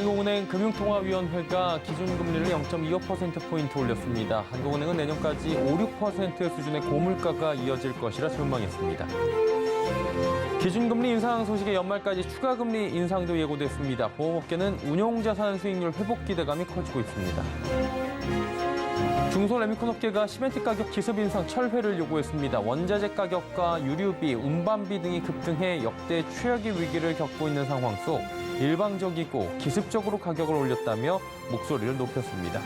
한국은행 금융통화위원회가 기준금리를 0.25%포인트 올렸습니다. 한국은행은 내년까지 5~6% 수준의 고물가가 이어질 것이라 전망했습니다. 기준금리 인상 소식에 연말까지 추가금리 인상도 예고됐습니다. 보험업계는 운용자산 수익률 회복 기대감이 커지고 있습니다. 중소레미콘 업계가 시멘트 가격 기습 인상 철회를 요구했습니다. 원자재 가격과 유류비, 운반비 등이 급등해 역대 최악의 위기를 겪고 있는 상황 속 일방적이고 기습적으로 가격을 올렸다며 목소리를 높였습니다.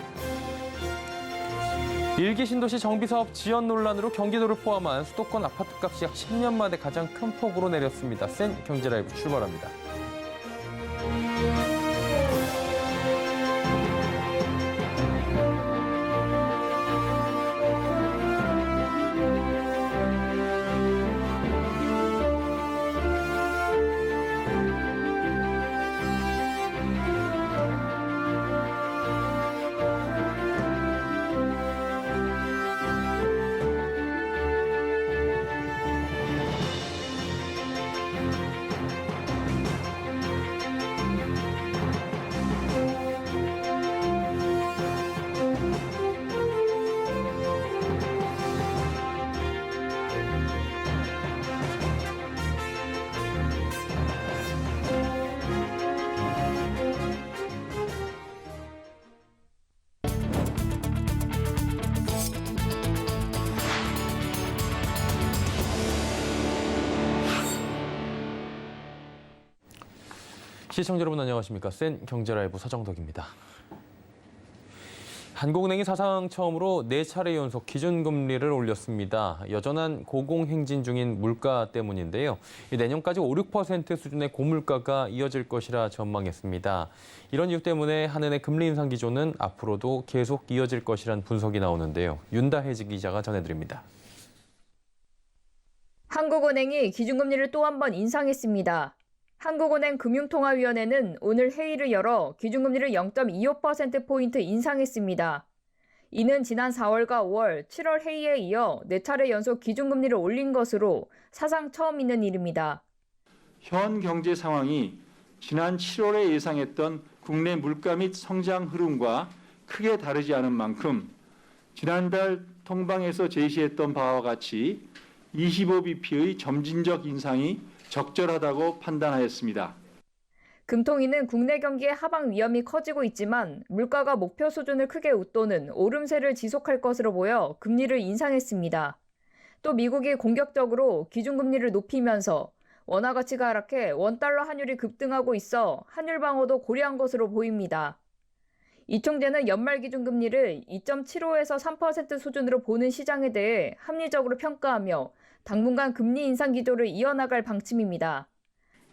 일기 신도시 정비사업 지연 논란으로 경기도를 포함한 수도권 아파트값이 약 10년 만에 가장 큰 폭으로 내렸습니다. 센 경제라이브 출발합니다. 시청자 여러분 안녕하십니까? 센 경제라이브 서정덕입니다. 한국은행이 사상 처음으로 4차례 연속 기준금리를 올렸습니다. 여전한 고공행진 중인 물가 때문인데요. 내년까지 5~6% 수준의 고물가가 이어질 것이라 전망했습니다. 이런 이유 때문에 한은의 금리 인상 기조는 앞으로도 계속 이어질 것이란 분석이 나오는데요. 윤다혜지 기자가 전해드립니다. 한국은행이 기준금리를 또 한 번 인상했습니다. 한국은행 금융통화위원회는 오늘 회의를 열어 기준금리를 0.25%포인트 인상했습니다. 이는 지난 4월과 5월, 7월 회의에 이어 4차례 연속 기준금리를 올린 것으로 사상 처음 있는 일입니다. 현 경제 상황이 지난 7월에 예상했던 국내 물가 및 성장 흐름과 크게 다르지 않은 만큼 지난달 통방에서 제시했던 바와 같이 25bp의 점진적 인상이 적절하다고 판단하였습니다. 금통위는 국내 경기의 하방 위험이 커지고 있지만 물가가 목표 수준을 크게 웃도는 오름세를 지속할 것으로 보여 금리를 인상했습니다. 또 미국이 공격적으로 기준금리를 높이면서 원화 가치가 하락해 원달러 환율이 급등하고 있어 환율 방어도 고려한 것으로 보입니다. 이 총재는 연말 기준금리를 2.75에서 3% 수준으로 보는 시장에 대해 합리적으로 평가하며 당분간 금리 인상 기조를 이어나갈 방침입니다.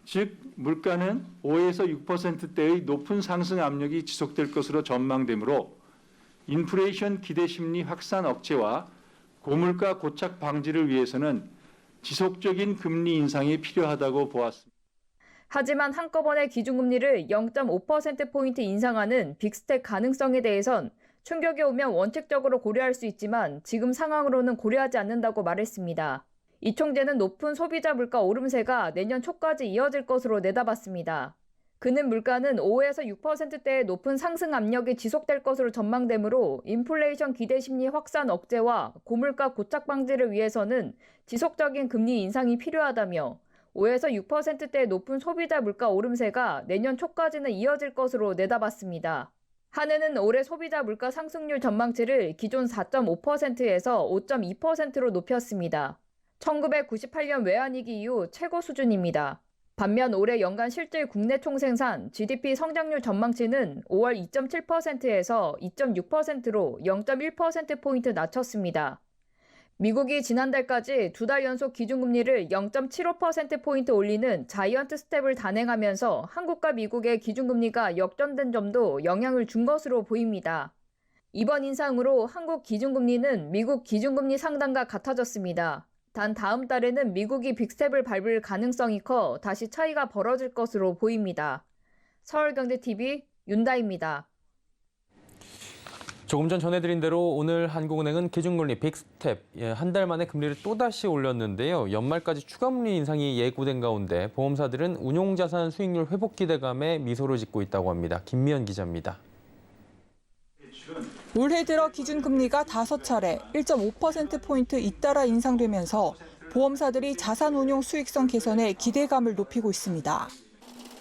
즉 물가는 5에서 6%대의 높은 상승 압력이 지속될 것으로 전망되므로 인플레이션 기대 심리 확산 억제와 고물가 고착 방지를 위해서는 지속적인 금리 인상이 필요하다고 보았습니다. 하지만 한꺼번에 기준금리를 0.5%포인트 인상하는 빅스텝 가능성에 대해선 충격이 오면 원칙적으로 고려할 수 있지만 지금 상황으로는 고려하지 않는다고 말했습니다. 이 총재는 높은 소비자 물가 오름세가 내년 초까지 이어질 것으로 내다봤습니다. 그는 물가는 5에서 6%대의 높은 상승 압력이 지속될 것으로 전망되므로 인플레이션 기대 심리 확산 억제와 고물가 고착 방지를 위해서는 지속적인 금리 인상이 필요하다며 5에서 6%대의 높은 소비자 물가 오름세가 내년 초까지는 이어질 것으로 내다봤습니다. 한은은 올해 소비자 물가 상승률 전망치를 기존 4.5%에서 5.2%로 높였습니다. 1998년 외환위기 이후 최고 수준입니다. 반면 올해 연간 실질 국내 총생산 GDP 성장률 전망치는 5월 2.7%에서 2.6%로 0.1%포인트 낮췄습니다. 미국이 지난달까지 2달 연속 기준금리를 0.75%포인트 올리는 자이언트 스텝을 단행하면서 한국과 미국의 기준금리가 역전된 점도 영향을 준 것으로 보입니다. 이번 인상으로 한국 기준금리는 미국 기준금리 상단과 같아졌습니다. 단 다음 달에는 미국이 빅스텝을 밟을 가능성이 커 다시 차이가 벌어질 것으로 보입니다. 서울경제TV 윤다입니다. 조금 전 전해드린 대로 오늘 한국은행은 기준금리 빅스텝 한 달 만에 금리를 또다시 올렸는데요. 연말까지 추가금리 인상이 예고된 가운데 보험사들은 운용자산 수익률 회복 기대감에 미소를 짓고 있다고 합니다. 김미연 기자입니다. 올해 들어 기준금리가 5차례 1.5%포인트 잇따라 인상되면서 보험사들이 자산운용 수익성 개선에 기대감을 높이고 있습니다.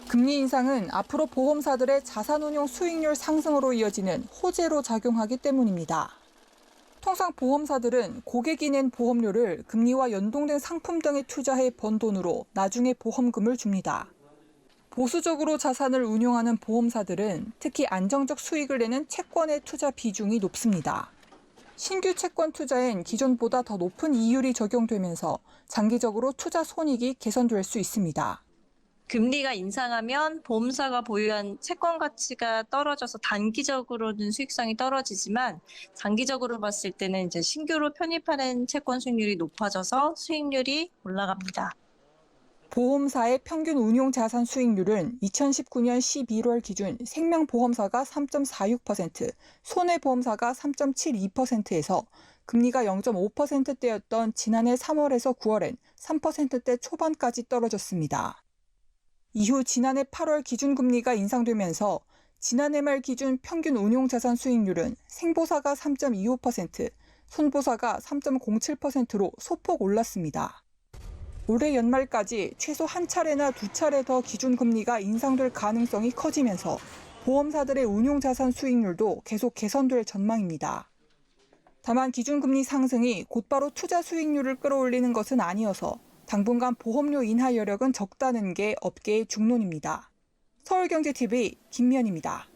금리 인상은 앞으로 보험사들의 자산운용 수익률 상승으로 이어지는 호재로 작용하기 때문입니다. 통상 보험사들은 고객이 낸 보험료를 금리와 연동된 상품 등에 투자해 번 돈으로 나중에 보험금을 줍니다. 보수적으로 자산을 운용하는 보험사들은 특히 안정적 수익을 내는 채권의 투자 비중이 높습니다. 신규 채권 투자엔 기존보다 더 높은 이율이 적용되면서 장기적으로 투자 손익이 개선될 수 있습니다. 금리가 인상하면 보험사가 보유한 채권 가치가 떨어져서 단기적으로는 수익성이 떨어지지만 장기적으로 봤을 때는 이제 신규로 편입하는 채권 수익률이 높아져서 수익률이 올라갑니다. 보험사의 평균 운용 자산 수익률은 2019년 11월 기준 생명보험사가 3.46%, 손해보험사가 3.72%에서 금리가 0.5%대였던 지난해 3월에서 9월엔 3%대 초반까지 떨어졌습니다. 이후 지난해 8월 기준금리가 인상되면서 지난해 말 기준 평균 운용자산 수익률은 생보사가 3.25%, 손보사가 3.07%로 소폭 올랐습니다. 올해 연말까지 최소 한 차례나 두 차례 더 기준금리가 인상될 가능성이 커지면서 보험사들의 운용자산 수익률도 계속 개선될 전망입니다. 다만 기준금리 상승이 곧바로 투자 수익률을 끌어올리는 것은 아니어서 당분간 보험료 인하 여력은 적다는 게 업계의 중론입니다. 서울경제TV 김미연입니다.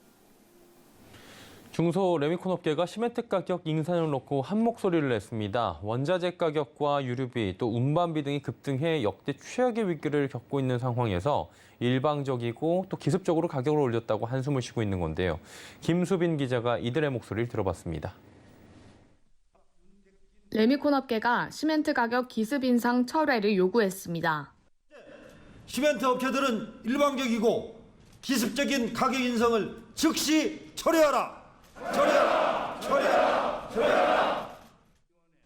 중소 레미콘 업계가 시멘트 가격 인상을 놓고 한 목소리를 냈습니다. 원자재 가격과 유류비 또 운반비 등이 급등해 역대 최악의 위기를 겪고 있는 상황에서 일방적이고 또 기습적으로 가격을 올렸다고 한숨을 쉬고 있는 건데요. 김수빈 기자가 이들의 목소리를 들어봤습니다. 레미콘 업계가 시멘트 가격 기습 인상 철회를 요구했습니다. 시멘트 업체들은 일방적이고 기습적인 가격 인상을 즉시 철회하라! 철회하라! 철회하라! 철회하라!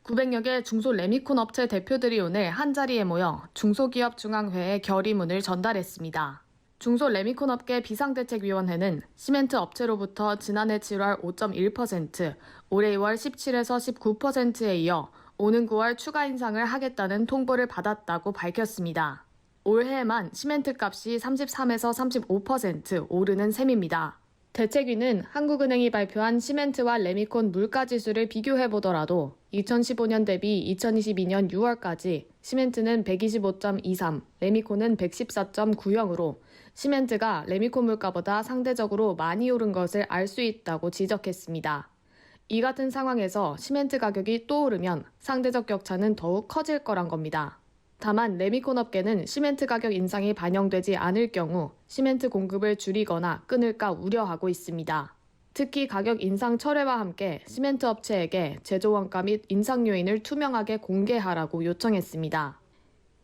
900여 개 중소 레미콘 업체 대표들이 오늘 한자리에 모여 중소기업 중앙회에 결의문을 전달했습니다. 중소 레미콘 업계 비상대책위원회는 시멘트 업체로부터 지난해 7월 5.1%, 올해 2월 17에서 19%에 이어 오는 9월 추가 인상을 하겠다는 통보를 받았다고 밝혔습니다. 올해에만 시멘트 값이 33에서 35% 오르는 셈입니다. 대책위는 한국은행이 발표한 시멘트와 레미콘 물가지수를 비교해보더라도 2015년 대비 2022년 6월까지 시멘트는 125.23, 레미콘은 114.90으로 시멘트가 레미콘 물가보다 상대적으로 많이 오른 것을 알 수 있다고 지적했습니다. 이 같은 상황에서 시멘트 가격이 또 오르면 상대적 격차는 더욱 커질 거란 겁니다. 다만 레미콘 업계는 시멘트 가격 인상이 반영되지 않을 경우 시멘트 공급을 줄이거나 끊을까 우려하고 있습니다. 특히 가격 인상 철회와 함께 시멘트 업체에게 제조 원가 및 인상 요인을 투명하게 공개하라고 요청했습니다.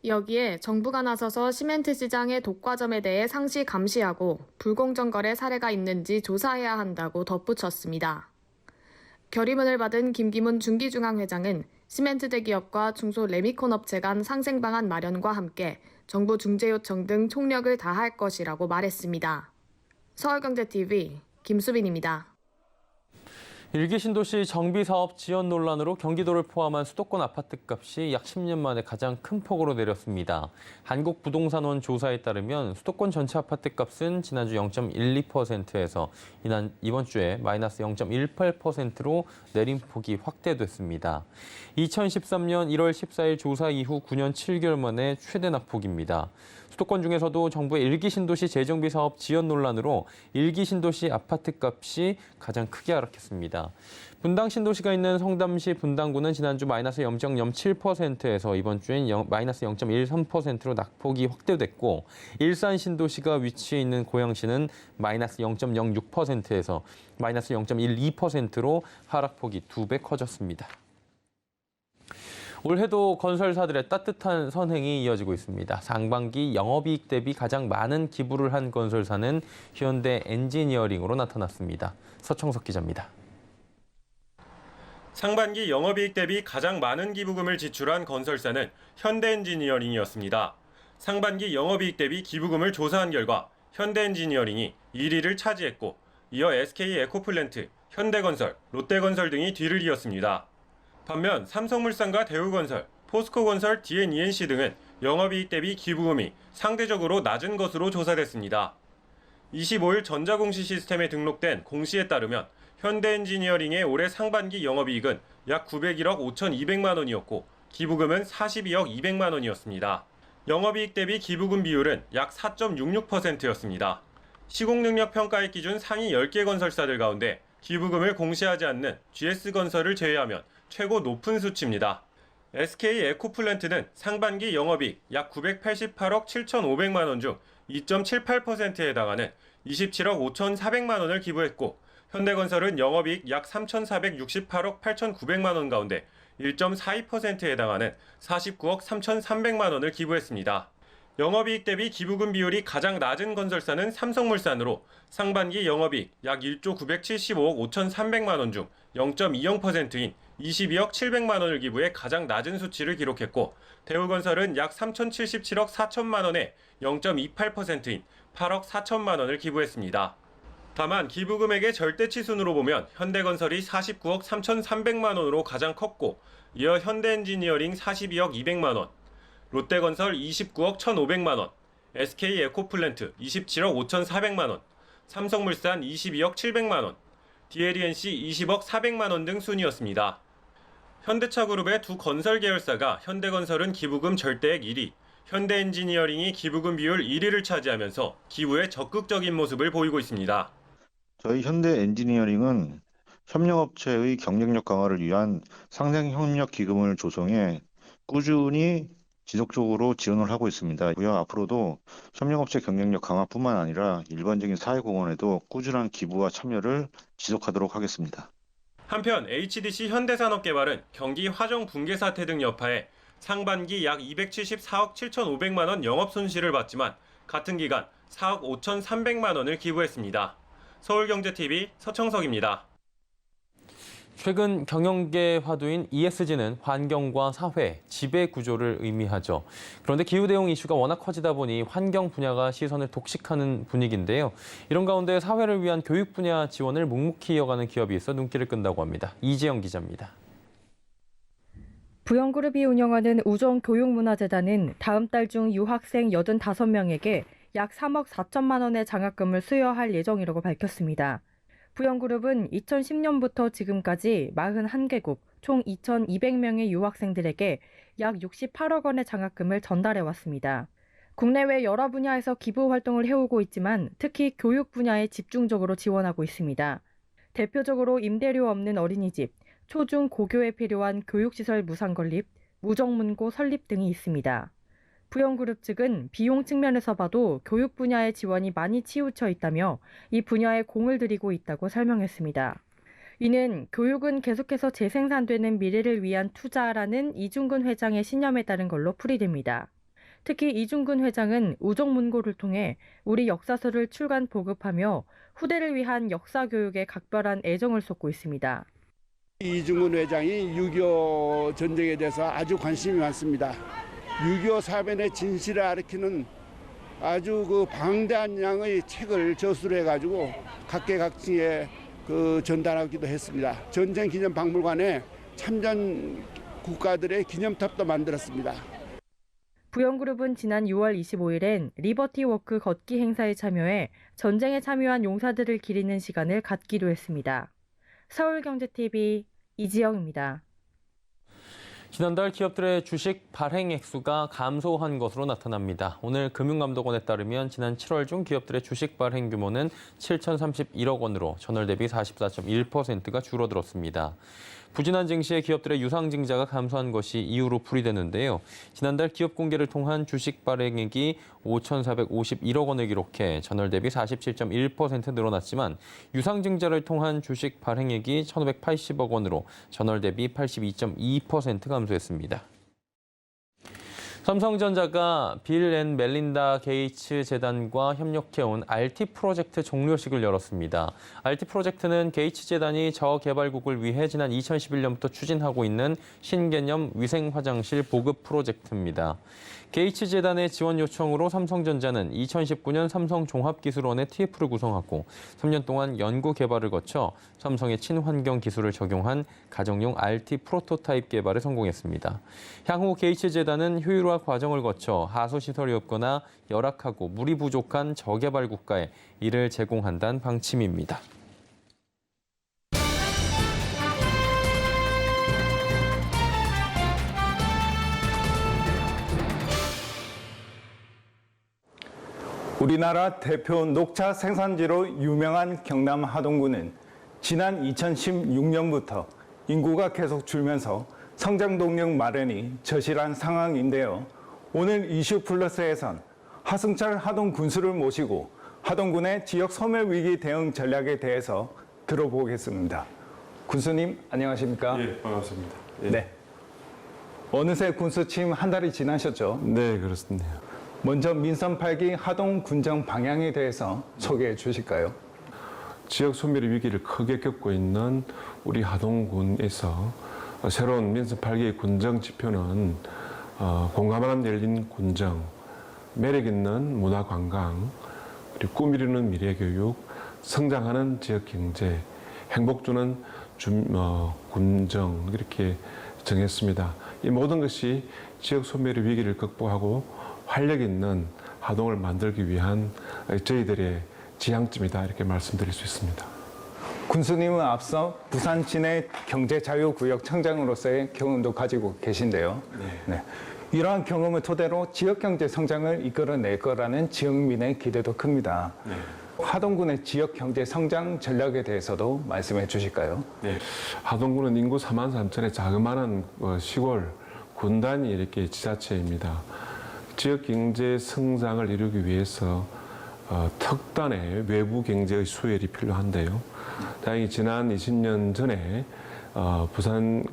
여기에 정부가 나서서 시멘트 시장의 독과점에 대해 상시 감시하고 불공정 거래 사례가 있는지 조사해야 한다고 덧붙였습니다. 결의문을 받은 김기문 중기중앙회장은 시멘트 대기업과 중소 레미콘 업체 간 상생 방안 마련과 함께 정부 중재 요청 등 총력을 다할 것이라고 말했습니다. 서울경제TV 김수빈입니다. 일기 신도시 정비사업 지연 논란으로 경기도를 포함한 수도권 아파트값이 약 10년 만에 가장 큰 폭으로 내렸습니다. 한국부동산원 조사에 따르면 수도권 전체 아파트값은 지난주 0.12%에서 이번 주에 마이너스 0.18%로 내림폭이 확대됐습니다. 2013년 1월 14일 조사 이후 9년 7개월 만에 최대 낙폭입니다. 수도권 중에서도 정부의 일기 신도시 재정비 사업 지연 논란으로 일기 신도시 아파트값이 가장 크게 하락했습니다. 분당 신도시가 있는 성담시 분당구는 지난주 마이너스 0.07%에서 이번 주엔 마이너스 0.13%로 낙폭이 확대됐고 일산 신도시가 위치해 있는 고양시는 마이너스 0.06%에서 마이너스 0.12%로 하락폭이 2배 커졌습니다. 올해도 건설사들의 따뜻한 선행이 이어지고 있습니다. 상반기 영업이익 대비 가장 많은 기부를 한 건설사는 현대 엔지니어링으로 나타났습니다. 서청석 기자입니다. 상반기 영업이익 대비 가장 많은 기부금을 지출한 건설사는 현대엔지니어링이었습니다. 상반기 영업이익 대비 기부금을 조사한 결과 현대엔지니어링이 1위를 차지했고 이어 SK에코플랜트, 현대건설, 롯데건설 등이 뒤를 이었습니다. 반면 삼성물산과 대우건설, 포스코건설, DNENC 등은 영업이익 대비 기부금이 상대적으로 낮은 것으로 조사됐습니다. 25일 전자공시 시스템에 등록된 공시에 따르면 현대엔지니어링의 올해 상반기 영업이익은 약 901억 5,200만 원이었고 기부금은 42억 200만 원이었습니다. 영업이익 대비 기부금 비율은 약 4.66%였습니다. 시공능력 평가액 기준 상위 10개 건설사들 가운데 기부금을 공시하지 않는 GS건설을 제외하면 최고 높은 수치입니다. SK에코플랜트는 상반기 영업이익 약 988억 7,500만 원 중 2.78%에 해당하는 27억 5,400만 원을 기부했고 현대건설은 영업이익 약 3,468억 8,900만 원 가운데 1.42%에 해당하는 49억 3,300만 원을 기부했습니다. 영업이익 대비 기부금 비율이 가장 낮은 건설사는 삼성물산으로 상반기 영업이익 약 1조 975억 5,300만 원 중 0.20%인 22억 700만 원을 기부해 가장 낮은 수치를 기록했고 대우건설은 약 3,077억 4천만 원에 0.28%인 8억 4천만 원을 기부했습니다. 다만 기부금액의 절대치 순으로 보면 현대건설이 49억 3,300만 원으로 가장 컸고 이어 현대엔지니어링 42억 200만 원, 롯데건설 29억 1,500만 원, SK에코플랜트 27억 5,400만 원, 삼성물산 22억 700만 원, DNENC 20억 400만 원 등 순이었습니다. 현대차그룹의 두 건설 계열사가 현대건설은 기부금 절대액 1위, 현대엔지니어링이 기부금 비율 1위를 차지하면서 기부에 적극적인 모습을 보이고 있습니다. 저희 현대엔지니어링은 협력업체의 경쟁력 강화를 위한 상생협력 기금을 조성해 꾸준히 지속적으로 지원을 하고 있습니다. 앞으로도 협력업체 경쟁력 강화뿐만 아니라 일반적인 사회공헌에도 꾸준한 기부와 참여를 지속하도록 하겠습니다. 한편 HDC 현대산업개발은 경기 화정 붕괴 사태 등 여파에 상반기 약 274억 7,500만 원 영업 손실을 봤지만 같은 기간 4억 5,300만 원을 기부했습니다. 서울경제TV 서청석입니다. 최근 경영계 화두인 ESG는 환경과 사회, 지배 구조를 의미하죠. 그런데 기후 대응 이슈가 워낙 커지다 보니 환경 분야가 시선을 독식하는 분위기인데요. 이런 가운데 사회를 위한 교육 분야 지원을 묵묵히 이어가는 기업이 있어 눈길을 끈다고 합니다. 이재영 기자입니다. 부영그룹이 운영하는 우정교육문화재단은 다음 달 중 유학생 85명에게 약 3억 4천만 원의 장학금을 수여할 예정이라고 밝혔습니다. 부영그룹은 2010년부터 지금까지 41개국 총 2,200명의 유학생들에게 약 68억 원의 장학금을 전달해 왔습니다. 국내외 여러 분야에서 기부 활동을 해오고 있지만 특히 교육 분야에 집중적으로 지원하고 있습니다. 대표적으로 임대료 없는 어린이집, 초중 고교에 필요한 교육시설 무상 건립, 무정문고 설립 등이 있습니다. 부영그룹 측은 비용 측면에서 봐도 교육 분야의 지원이 많이 치우쳐 있다며 이 분야에 공을 들이고 있다고 설명했습니다. 이는 교육은 계속해서 재생산되는 미래를 위한 투자라는 이중근 회장의 신념에 따른 걸로 풀이됩니다. 특히 이중근 회장은 우정문고를 통해 우리 역사서를 출간 보급하며 후대를 위한 역사 교육에 각별한 애정을 쏟고 있습니다. 이중근 회장이 6.25 전쟁에 대해서 아주 관심이 많습니다. 6.25 사변의 진실을 가리키는 아주 방대한 양의 책을 저수를 해가지고 각계각층에 전달하기도 했습니다. 전쟁 기념 박물관에 참전 국가들의 기념탑도 만들었습니다. 부영그룹은 지난 6월 25일엔 리버티 워크 걷기 행사에 참여해 전쟁에 참여한 용사들을 기리는 시간을 갖기도 했습니다. 서울경제TV 이지영입니다. 지난달 기업들의 주식 발행 액수가 감소한 것으로 나타납니다. 오늘 금융감독원에 따르면 지난 7월 중 기업들의 주식 발행 규모는 7,031억 원으로 전월 대비 44.1%가 줄어들었습니다. 부진한 증시에 기업들의 유상증자가 감소한 것이 이유로 풀이되는데요. 지난달 기업 공개를 통한 주식 발행액이 5,451억 원을 기록해 전월 대비 47.1% 늘어났지만 유상증자를 통한 주식 발행액이 1,580억 원으로 전월 대비 82.2% 감소했습니다. 삼성전자가 빌 앤 멜린다 게이츠 재단과 협력해온 RT 프로젝트 종료식을 열었습니다. RT 프로젝트는 게이츠 재단이 저개발국을 위해 지난 2011년부터 추진하고 있는 신개념 위생 화장실 보급 프로젝트입니다. 게이츠 재단의 지원 요청으로 삼성전자는 2019년 삼성종합기술원의 TF를 구성하고 3년 동안 연구 개발을 거쳐 삼성의 친환경 기술을 적용한 가정용 RT 프로토타입 개발에 성공했습니다. 향후 게이츠 재단은 효율화 과정을 거쳐 하수시설이 없거나 열악하고 물이 부족한 저개발 국가에 이를 제공한다는 방침입니다. 우리나라 대표 녹차 생산지로 유명한 경남 하동군은 지난 2016년부터 인구가 계속 줄면서 성장 동력 마련이 절실한 상황인데요. 오늘 이슈 플러스에선 하승철 하동 군수를 모시고 하동군의 지역 소멸 위기 대응 전략에 대해서 들어보겠습니다. 군수님 안녕하십니까? 예, 반갑습니다. 예. 네. 어느새 군수 취임 한 달이 지나셨죠? 네, 그렇습니다. 먼저 민선 8기 하동 군정 방향에 대해서 소개해 주실까요? 지역 소멸의 위기를 크게 겪고 있는 우리 하동군에서 새로운 민선 8기 군정 지표는 공감하는 열린 군정, 매력 있는 문화 관광, 그리고 꿈 이루는 미래 교육, 성장하는 지역 경제, 행복 주는 군정 이렇게 정했습니다. 이 모든 것이 지역 소멸의 위기를 극복하고 활력 있는 하동을 만들기 위한 저희들의 지향점이다 이렇게 말씀드릴 수 있습니다. 군수님은 앞서 부산 진해 경제자유구역 청장으로서의 경험도 가지고 계신데요. 네. 이러한 경험을 토대로 지역경제 성장을 이끌어낼 거라는 지역민의 기대도 큽니다. 네. 하동군의 지역경제 성장 전략에 대해서도 말씀해 주실까요? 네. 하동군은 인구 4만 3천의 자그마한 시골 군단위 이렇게 지자체입니다. 지역 경제 성장을 이루기 위해서 특단의 외부 경제의 수혈이 필요한데요. 다행히 지난 20년 전에 부산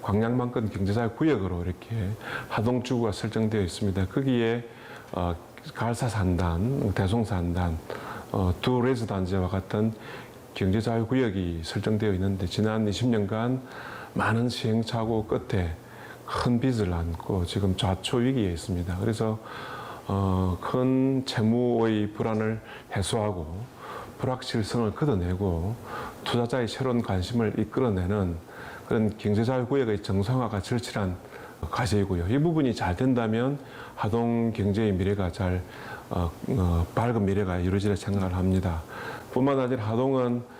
광양만권 경제자유구역으로 이렇게 하동주구가 설정되어 있습니다. 거기에 갈사산단, 대송산단, 두 레즈단지와 같은 경제자유구역이 설정되어 있는데 지난 20년간 많은 시행착오 끝에 큰 빚을 안고 지금 좌초 위기에 있습니다. 그래서 큰 채무의 불안을 해소하고 불확실성을 걷어내고 투자자의 새로운 관심을 이끌어내는 그런 경제자유구역의 정상화가 절실한 과제이고요. 이 부분이 잘 된다면 하동 경제의 미래가 밝은 미래가 이루어질 생각을 합니다. 뿐만 아니라 하동은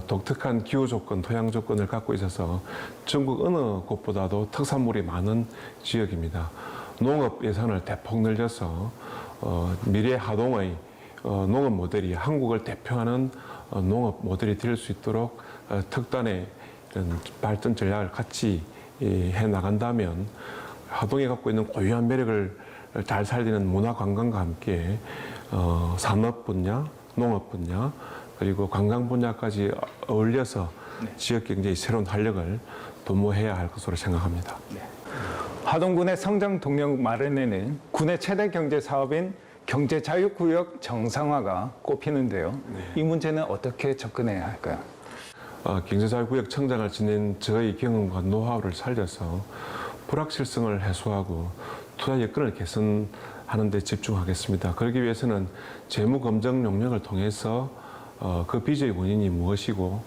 독특한 기후 조건, 토양 조건을 갖고 있어서 전국 어느 곳보다도 특산물이 많은 지역입니다. 농업 예산을 대폭 늘려서 미래 하동의 농업 모델이 한국을 대표하는 농업 모델이 될 수 있도록 특단의 이런 발전 전략을 같이 해 나간다면 하동이 갖고 있는 고유한 매력을 잘 살리는 문화 관광과 함께 산업 분야, 농업 분야, 그리고 관광 분야까지 어울려서 지역 경제의 새로운 활력을 도모해야 할 것으로 생각합니다. 하동군의 성장 동력 마련에는 군의 최대 경제 사업인 경제자유구역 정상화가 꼽히는데요. 이 문제는 어떻게 접근해야 할까요? 경제자유구역 청장을 지닌 저의 경험과 노하우를 살려서 불확실성을 해소하고 투자 여건을 개선하는 데 집중하겠습니다. 그러기 위해서는 재무검증 용역을 통해서 그 빚의 원인이 무엇이고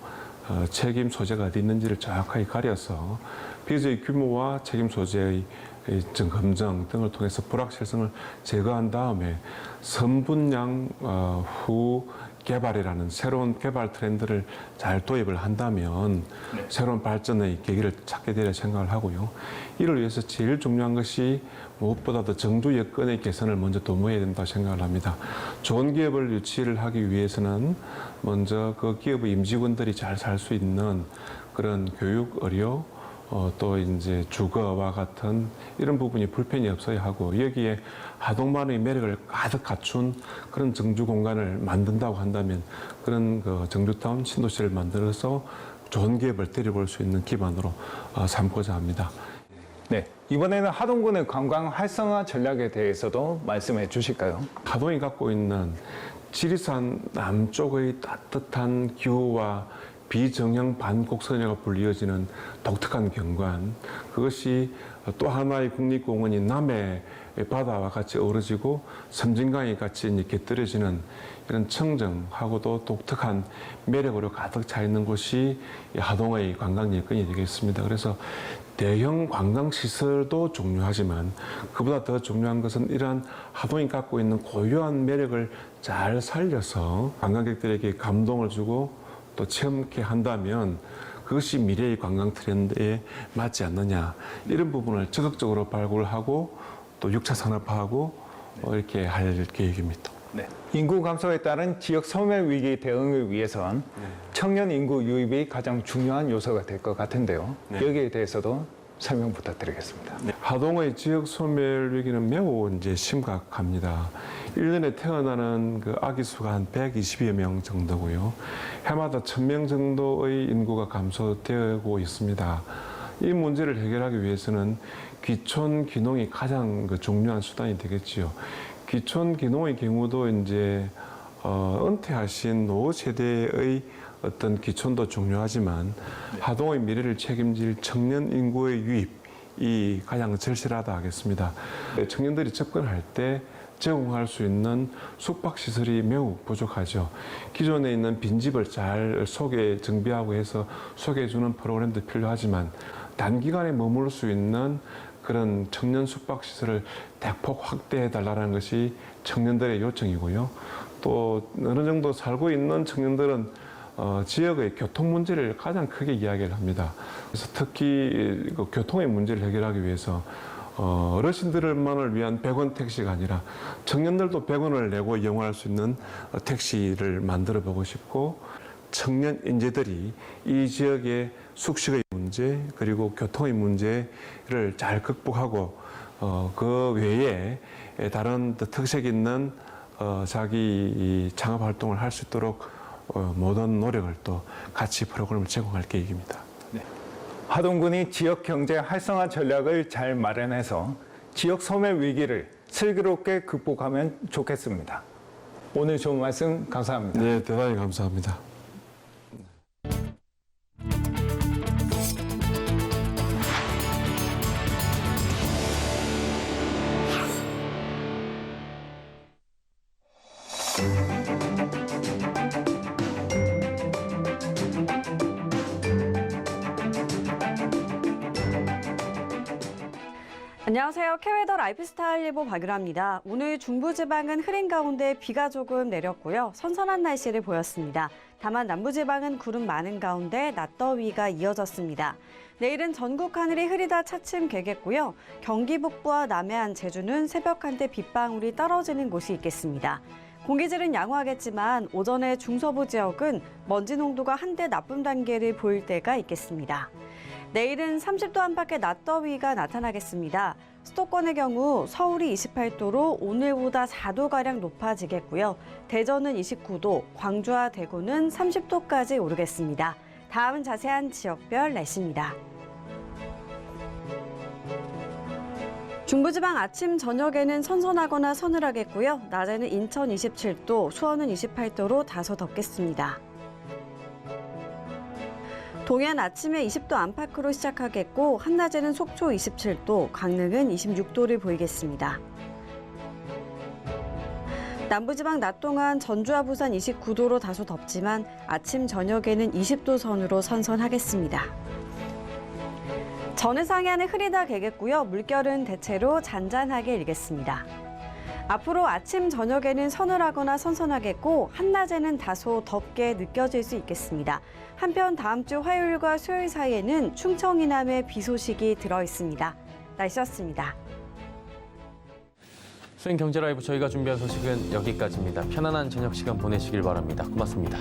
책임 소재가 어디 있는지를 정확하게 가려서 빚의 규모와 책임 소재의 검증 등을 통해서 불확실성을 제거한 다음에 선분양 후 개발이라는 새로운 개발 트렌드를 잘 도입을 한다면 새로운 발전의 계기를 찾게 되리라 생각을 하고요. 이를 위해서 제일 중요한 것이 무엇보다도 정주 여건의 개선을 먼저 도모해야 된다고 생각을 합니다. 좋은 기업을 유치를 하기 위해서는 먼저 그 기업의 임직원들이 잘 살 수 있는 그런 교육, 의료, 또 이제 주거와 같은 이런 부분이 불편이 없어야 하고 여기에 하동만의 매력을 가득 갖춘 그런 정주 공간을 만든다고 한다면 그런 그 정주타운 신도시를 만들어서 좋은 기업을 데려볼 수 있는 기반으로 삼고자 합니다. 네, 이번에는 하동군의 관광 활성화 전략에 대해서도 말씀해 주실까요? 하동이 갖고 있는 지리산 남쪽의 따뜻한 기후와 비정형 반곡선녀가 불리어지는 독특한 경관, 그것이 또 하나의 국립공원이 남해 바다와 같이 어우러지고 섬진강이 같이 이렇게 떨어지는 이런 청정하고도 독특한 매력으로 가득 차 있는 곳이 하동의 관광 여건이 되겠습니다. 그래서 대형 관광시설도 중요하지만 그보다 더 중요한 것은 이러한 하동이 갖고 있는 고유한 매력을 잘 살려서 관광객들에게 감동을 주고 또 체험케 한다면 그것이 미래의 관광 트렌드에 맞지 않느냐, 이런 부분을 적극적으로 발굴하고 또 6차 산업화하고 이렇게 할 계획입니다. 네. 인구 감소에 따른 지역 소멸 위기 대응을 위해선 청년 인구 유입이 가장 중요한 요소가 될 것 같은데요. 여기에 대해서도 설명 부탁드리겠습니다. 하동의 지역 소멸 위기는 매우 이제 심각합니다. 1년에 태어나는 그 아기 수가 한 120여 명 정도고요. 해마다 1000명 정도의 인구가 감소되고 있습니다. 이 문제를 해결하기 위해서는 귀촌 귀농이 가장 그 중요한 수단이 되겠지요. 귀촌 귀농의 경우도 이제 은퇴하신 노 세대의 어떤 귀촌도 중요하지만 하동의 미래를 책임질 청년 인구의 유입이 가장 절실하다 하겠습니다. 청년들이 접근할 때 제공할 수 있는 숙박시설이 매우 부족하죠. 기존에 있는 빈집을 잘 정비하고 해서 소개해주는 프로그램도 필요하지만 단기간에 머물 수 있는 그런 청년 숙박시설을 대폭 확대해달라는 것이 청년들의 요청이고요. 또 어느 정도 살고 있는 청년들은 지역의 교통 문제를 가장 크게 이야기를 합니다. 그래서 특히 그 교통의 문제를 해결하기 위해서 어르신들만을 위한 100원 택시가 아니라 청년들도 100원을 내고 이용할 수 있는 택시를 만들어 보고 싶고, 청년 인재들이 이 지역의 숙식의 문제 그리고 교통의 문제를 잘 극복하고 그 외에 다른 특색 있는 자기 창업 활동을 할 수 있도록 모든 노력을 또 같이 프로그램을 제공할 계획입니다. 네. 하동군이 지역 경제 활성화 전략을 잘 마련해서 지역 소멸 위기를 슬기롭게 극복하면 좋겠습니다. 오늘 좋은 말씀 감사합니다. 네, 대단히 감사합니다. 안녕하세요. K웨더 라이프스타일1보 박유라입니다. 오늘 중부지방은 흐린 가운데 비가 조금 내렸고요. 선선한 날씨를 보였습니다. 다만 남부지방은 구름 많은 가운데 낮더위가 이어졌습니다. 내일은 전국 하늘이 흐리다 차츰 개겠고요. 경기 북부와 남해안, 제주는 새벽 한때 빗방울이 떨어지는 곳이 있겠습니다. 공기질은 양호하겠지만 오전에 중서부 지역은 먼지 농도가 한때 나쁨 단계를 보일 때가 있겠습니다. 내일은 30도 안팎의 낮더위가 나타나겠습니다. 수도권의 경우 서울이 28도로 오늘보다 4도가량 높아지겠고요. 대전은 29도, 광주와 대구는 30도까지 오르겠습니다. 다음은 자세한 지역별 날씨입니다. 중부지방 아침, 저녁에는 선선하거나 서늘하겠고요. 낮에는 인천 27도, 수원은 28도로 다소 덥겠습니다. 동해안 아침에 20도 안팎으로 시작하겠고 한낮에는 속초 27도, 강릉은 26도를 보이겠습니다. 남부지방 낮 동안 전주와 부산 29도로 다소 덥지만 아침, 저녁에는 20도 선으로 선선하겠습니다. 전해 상해안은 흐리다 개겠고요. 물결은 대체로 잔잔하게 일겠습니다. 앞으로 아침, 저녁에는 서늘하거나 선선하겠고 한낮에는 다소 덥게 느껴질 수 있겠습니다. 한편 다음 주 화요일과 수요일 사이에는 충청 이남에 비 소식이 들어있습니다. 날씨였습니다. 수행경제라이브 저희가 준비한 소식은 여기까지입니다. 편안한 저녁 시간 보내시길 바랍니다. 고맙습니다.